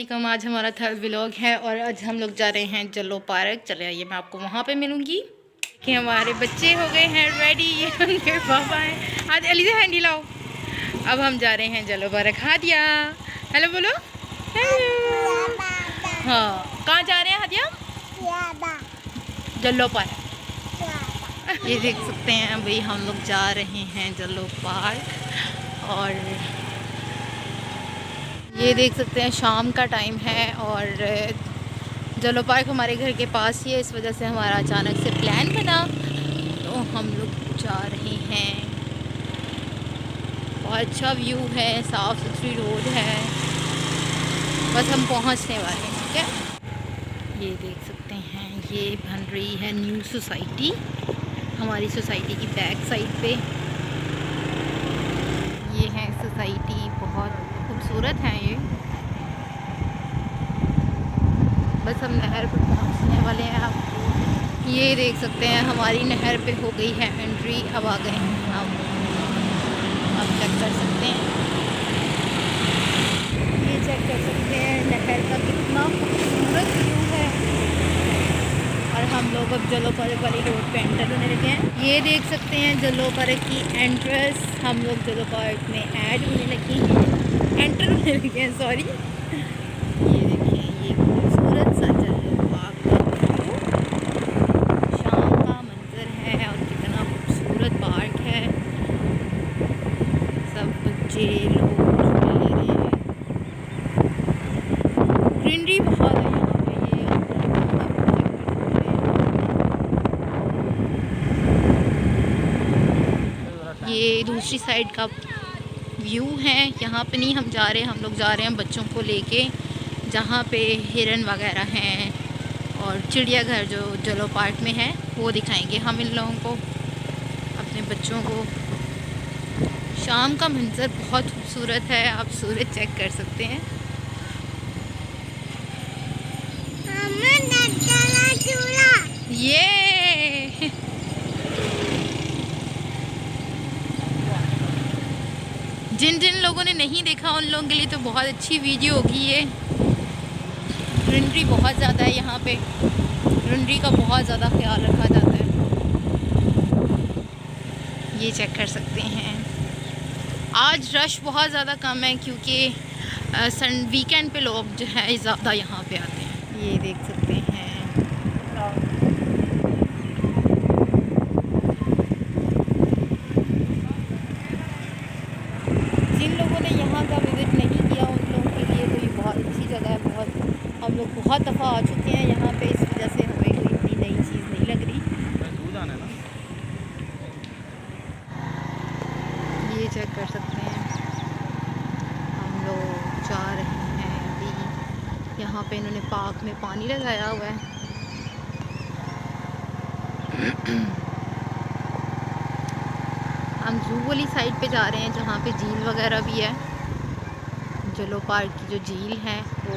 वालेकुम। आज हमारा थर्ड व्लॉग है और आज हम लोग जा रहे हैं जलो पार्क। चले आइए, मैं आपको वहाँ पे मिलूंगी कि हमारे बच्चे हो गए हैं रेडी। ये उनके पापा हैं। आज अली से हैंडी लाओ। अब हम जा रहे हैं जलो पार्क। हादिया हेलो बोलो। हेलो। हाँ, कहाँ जा रहे हैं हादिया? जलो पार्क। ये देख सकते हैं भाई, हम लोग जा रहे हैं जलो पार्क। और ये देख सकते हैं शाम का टाइम है और जलो पार्क हमारे घर के पास ही है। इस वजह से हमारा अचानक से प्लान बना तो हम लोग जा रहे हैं। बहुत अच्छा व्यू है, साफ़ सुथरी रोड है, बस हम पहुंचने वाले हैं। ठीक है, ये देख सकते हैं, ये बन रही है न्यू सोसाइटी हमारी सोसाइटी की बैक साइड पे। ये है सोसाइटी, बहुत खूबसूरत है ये। बस हम नहर पर पहुंचने वाले हैं। आप ये देख सकते हैं हमारी नहर पे हो गई है एंट्री। अब आ गए हैं हम, आप चेक कर सकते हैं, ये चेक कर सकते हैं नहर का कितना खूबसूरत व्यू है। और हम लोग अब जलो पार्क वाली रोड पे एंटर होने लगे हैं। ये देख सकते हैं जलो पार्क की एंट्रेंस। हम लोग जलो पार्क में ऐड होने लगे हैं, एंटर होने लगे हैं, सॉरी। ये देखिए, ये खूबसूरत सा जलो पार्क शाम का मंजर है और कितना खूबसूरत पार्क है। सब बच्चे लोग झूले ले रहे हैं। ग्रीनरी बहुत है यहाँ पे। ये दूसरी साइड का व्यू है। यहाँ पे नहीं हम जा रहे, हम लोग जा रहे हैं बच्चों को लेके जहाँ पे हिरन वगैरह हैं और चिड़ियाघर जो जलो पार्क में है वो दिखाएंगे हम इन लोगों को, अपने बच्चों को। शाम का मंजर बहुत खूबसूरत है, आप सूरज चेक कर सकते हैं। ये जिन जिन लोगों ने नहीं देखा उन लोगों के लिए तो बहुत अच्छी वीडियो होगी ये। ग्रीनरी बहुत ज़्यादा है यहाँ पे, ग्रीनरी का बहुत ज़्यादा ख्याल रखा जाता है। ये चेक कर सकते हैं। आज रश बहुत ज़्यादा कम है क्योंकि वीकेंड पे लोग जो है ज़्यादा यहाँ पे आते हैं। ये देख सकते हैं। जिन लोगों ने यहाँ का विज़िट नहीं किया उन लोगों के लिए तो ये बहुत अच्छी जगह है। बहुत हम लोग बहुत दफ़ा आ चुके हैं यहाँ पे, इस वजह से हमें कोई इतनी नई चीज़ नहीं लग रही। ये चेक कर सकते हैं, हम लोग जा रहे हैं अभी। यहाँ पे इन्होंने पार्क में पानी लगाया हुआ है। हम जू वाली साइड पे जा रहे हैं जहाँ पे झील वगैरह भी है। जलो पार्क की जो झील है वो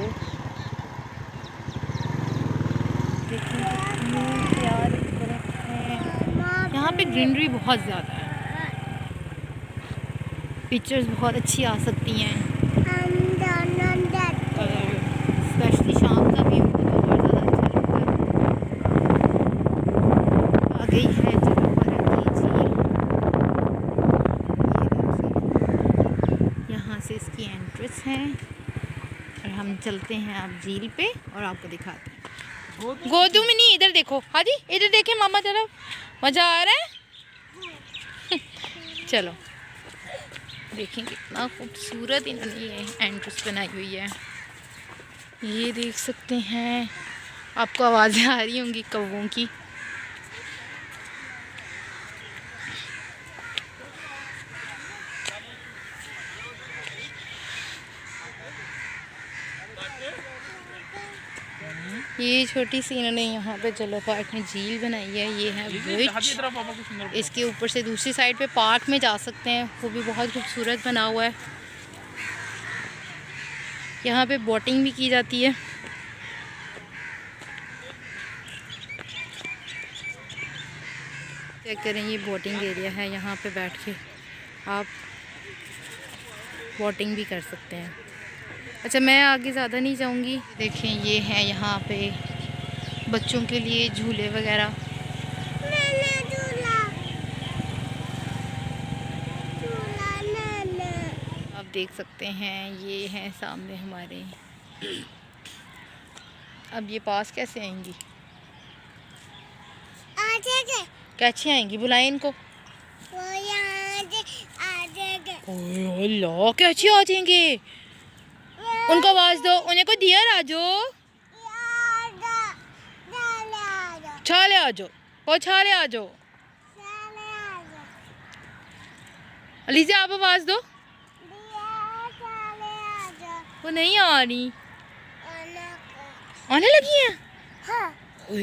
देखिए कितनी प्यारी तरफ है। यहाँ पे ग्रीनरी बहुत ज़्यादा है, पिक्चर्स बहुत अच्छी आ सकती हैं। स्पेशली शाम का व्यू तो और ज़्यादा अच्छा लगता है। आ गई है जलो पार्क की झील। यहाँ से इसकी एंट्रेंस है और हम चलते हैं अब झील पे और आपको दिखाते हैं। गोदू में नहीं, इधर देखो हादी, इधर देखे मामा तरफ, मज़ा आ रहा है। चलो देखें कितना खूबसूरत इन्होंने ये एंट्रेंस बनाई हुई है। ये देख सकते हैं, आपको आवाज़ें आ रही होंगी कौवों की। ये छोटी सी इन्होंने यहाँ पे जलो पार्क में झील बनाई है। ये है ब्रिज, इसके ऊपर से दूसरी साइड पे पार्क में जा सकते हैं, वो भी बहुत खूबसूरत बना हुआ है। यहाँ पे बोटिंग भी की जाती है। चेक करें, ये बोटिंग एरिया है, यहाँ पे बैठ के आप बोटिंग भी कर सकते हैं। अच्छा मैं आगे ज़्यादा नहीं जाऊंगी। देखें ये है यहाँ पे बच्चों के लिए झूले वगैरह। आप देख सकते हैं ये हैं सामने हमारे। अब ये पास कैसे आएंगी? कैसे आएंगी? बुलाएं इनको। अल्लाह कैसे आ जाएंगे? उनको आवाज दो, उन्हें को दिया राजो। छाले आ जाओ, वो छाले आ जाओ। अलीजा आप आवाज दो। वो नहीं आ रही। आने लगी हैं? हाँ। वो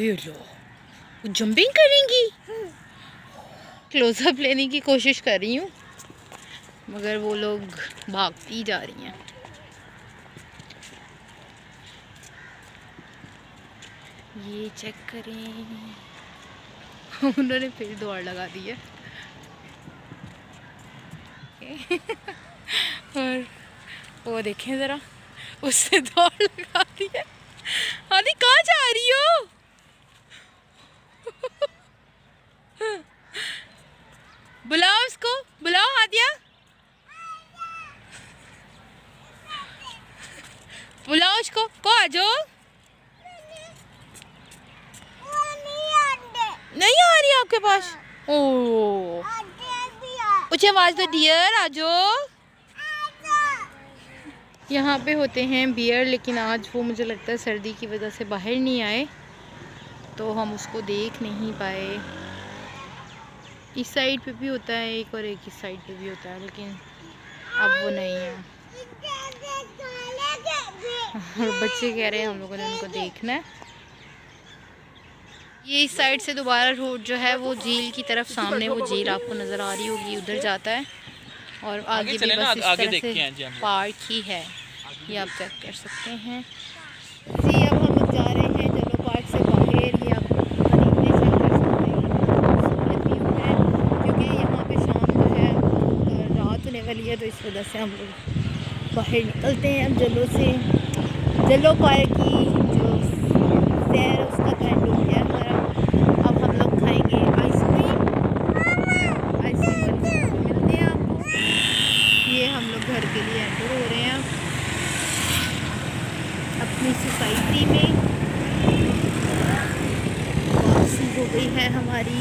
जंपिंग करेंगी। क्लोजअप लेने की कोशिश कर रही हूँ मगर वो लोग भागती जा रही हैं। ये चेक करें। उन्होंने फिर दौड़ लगा दी है। और वो देखें ज़रा, उससे दौड़ लगा दी है। आदि कहाँ जा रही हो? बुलाओ उसको, बुलाओ आदिया, बुलाओ उसको। को आ जाओ। नहीं आ रही आपके पास? ओ उसे आवाज दो, डियर आ जाओ। यहाँ पे होते हैं बियर, लेकिन आज वो मुझे लगता है सर्दी की वजह से बाहर नहीं आए तो हम उसको देख नहीं पाए। इस साइड पे भी होता है एक और एक इस साइड पे भी होता है, लेकिन अब वो नहीं है। और बच्चे कह रहे हैं हम लोगों ने उनको देखना है। ये इस साइड से दोबारा रोड जो है वो झील की तरफ, सामने वो झील आपको नज़र आ रही होगी, उधर जाता है। और आगे भी बस इस तरह से पार्क ही है, ये आप चेक कर सकते हैं। जी अब हम लोग जा रहे हैं जलो पार्क से बाहर। ये आप खरीदने चेक कर सकते हैं, खूबसूरत व्यू है क्योंकि यहाँ पे शाम जो है रात होने वाली है, तो इस वजह से हम लोग बाहर निकलते हैं। अब जलो से, जलो पार्क की जो सैर है उसका तो एंड हो गया हमारा। अब हम लोग खाएंगे आइसक्रीम। आइसक्रीम मिलते हैं आपको। ये हम लोग घर के लिए एंटर हो रहे हैं अपनी सोसाइटी में। वापसी हो गई है हमारी।